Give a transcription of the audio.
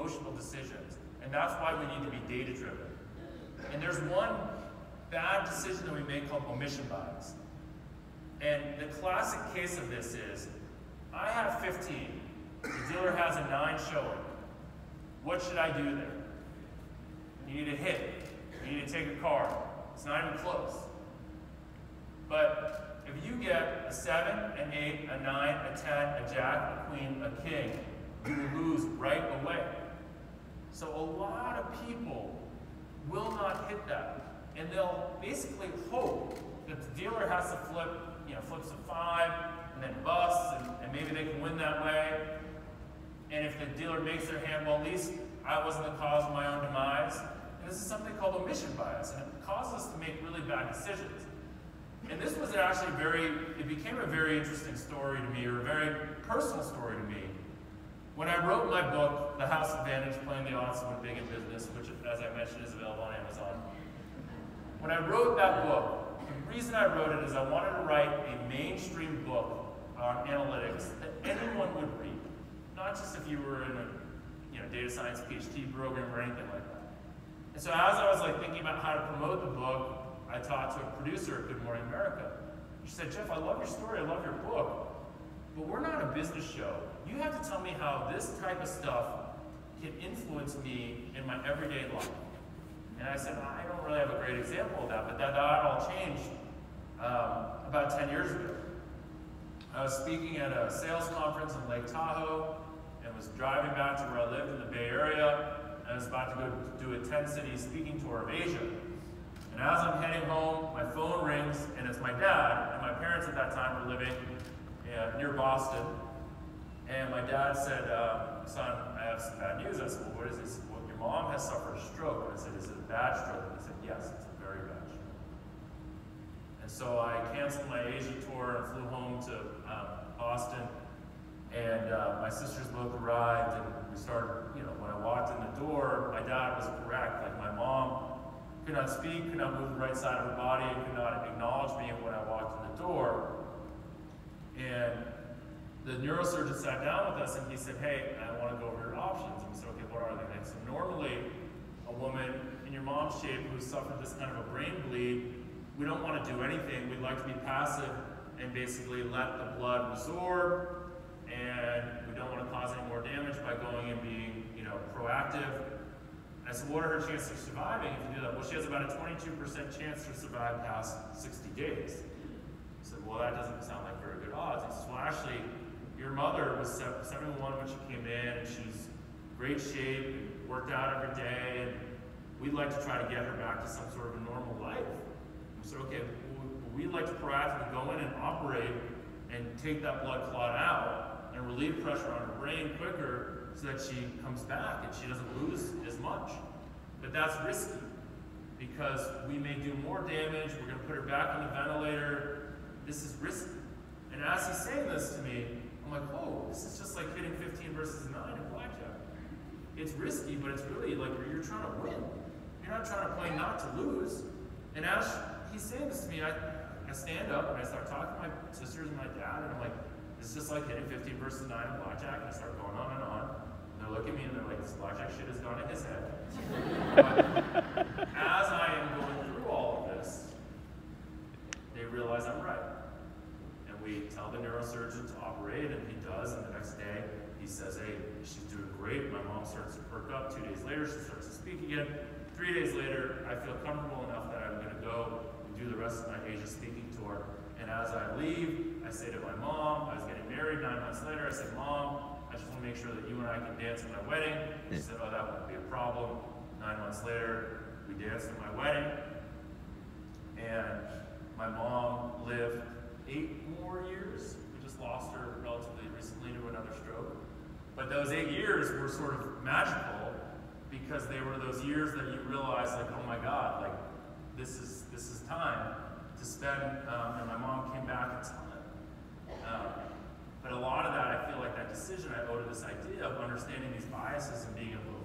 emotional decisions. And that's why we need to be data-driven. And there's one bad decision that we make called omission bias. And the classic case of this is, I have 15. The dealer has a 9 showing. What should I do there? You need to hit it. You need to take a card. It's not even close. But if you get a 7, an 8, a 9, a 10, a jack, a queen, a king, you will lose right away. So a lot of people will not hit that. And they'll basically hope that the dealer has to flip, flips a 5 and then busts, and maybe they can win that way. And if the dealer makes their hand, well, at least I wasn't the cause of my own demise. And this is something called omission bias, and it causes us to make really bad decisions. And this was actually it became a very interesting story to me, or a very personal story to me. When I wrote my book, The House Advantage, Playing the Odds to Win Big in Business, which, as I mentioned, is available on Amazon. When I wrote that book, the reason I wrote it is I wanted to write a mainstream book on analytics that anyone would read. Not just if you were in a data science PhD program or anything like that. And so as I was thinking about how to promote the book, I talked to a producer at Good Morning America. She said, Jeff, I love your story, I love your book, but we're not a business show. You have to tell me how this type of stuff can influence me in my everyday life. And I said, I don't really have a great example of that, but that all changed about 10 years ago. I was speaking at a sales conference in Lake Tahoe and was driving back to where I lived in the Bay Area, and I was about to go do a 10-city speaking tour of Asia. And as I'm heading home, my phone rings, and it's my dad, and my parents at that time were living near Boston. And my dad said, son, I have some bad news. I said, well, what is this? Well, your mom has suffered a stroke. And I said, is it a bad stroke? And he said, yes, it's a very bad stroke. And so I canceled my Asia tour and flew home to Boston. And my sisters both arrived, and we started, when I walked in the door, my dad was correct. My mom could not speak, could not move the right side of her body, and could not acknowledge me when I walked in the door. And the neurosurgeon sat down with us, and he said, hey, I want to go over your options. And we said, okay, what are they? And so normally, a woman in your mom's shape who suffered this kind of a brain bleed, we don't want to do anything. We'd like to be passive and basically let the blood absorb, and we don't want to cause any more damage by going and being, proactive. And I said, what are her chances of surviving if you do that? Well, she has about a 22% chance to survive past 60 days. I said, well, that doesn't sound like very good odds. He says, well, actually, your mother was 71 when she came in, and she's in great shape, and worked out every day, and we'd like to try to get her back to some sort of a normal life. We said, okay, we'd like to proactively go in and operate and take that blood clot out and relieve pressure on her brain quicker so that she comes back and she doesn't lose as much. But that's risky because we may do more damage. We're going to put her back on the ventilator. This is risky. And as he's saying this to me, I'm like, oh, this is just like hitting 15 versus 9 in blackjack. It's risky, but it's really like you're trying to win. You're not trying to play not to lose. And as he's saying this to me, I stand up and I start talking to my sisters and my dad, and I'm like, it's just like hitting 15 versus 9 in blackjack, and I start going on and on. And they look at me and they're like, this blackjack shit has gone in his head. But as I am going through all of this, they realize I'm right. And we tell the neurosurgeon to operate, and he does, and the next day he says, hey, she's doing great. My mom starts to perk up. 2 days later, she starts to speak again. 3 days later, I feel comfortable enough that I'm going to go and do the rest of my Asia speaking tour. And as I leave, I say to my mom, I was getting married 9 months later, I said, Mom, I just want to make sure that you and I can dance at my wedding. She said, oh, that won't be a problem. 9 months later, we danced at my wedding. And my mom lived 8 more years. We just lost her relatively recently to another stroke. But those 8 years were sort of magical because they were those years that you realize, like, oh my God, like, this is time to spend, and my mom came back in time. But a lot of that, I feel like that decision I owe to this idea of understanding these biases and being able to